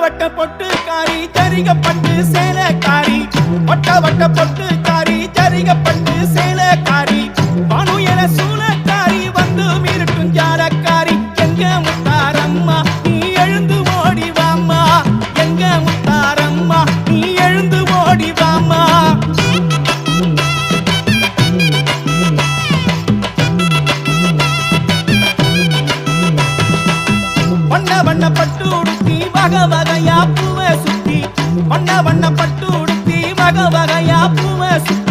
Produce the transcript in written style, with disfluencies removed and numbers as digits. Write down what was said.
வட்ட பொட்டுக்காரி ஜரிகப்பட்டு சேலக்காரி வட்ட வட்ட பொட்டுக்காரி ஜரிகப்பட்டு சேலக்காரி வானுயர சூலக்காரி வந்து மிரட்டும் ஜாலக்காரி எங்க முத்தாரம்மா நீ எழுந்து ஓடி வாம்மா எங்க முத்தாரம்மா நீ எழுந்து ஓடி வாம்மா வண்ண வண்ண பட்டு உடுத்தி வகை வகையா பூவை சுத்தி வண்ண வண்ண பட்டு உடுத்தி வகை வகையா பூவை சுத்தி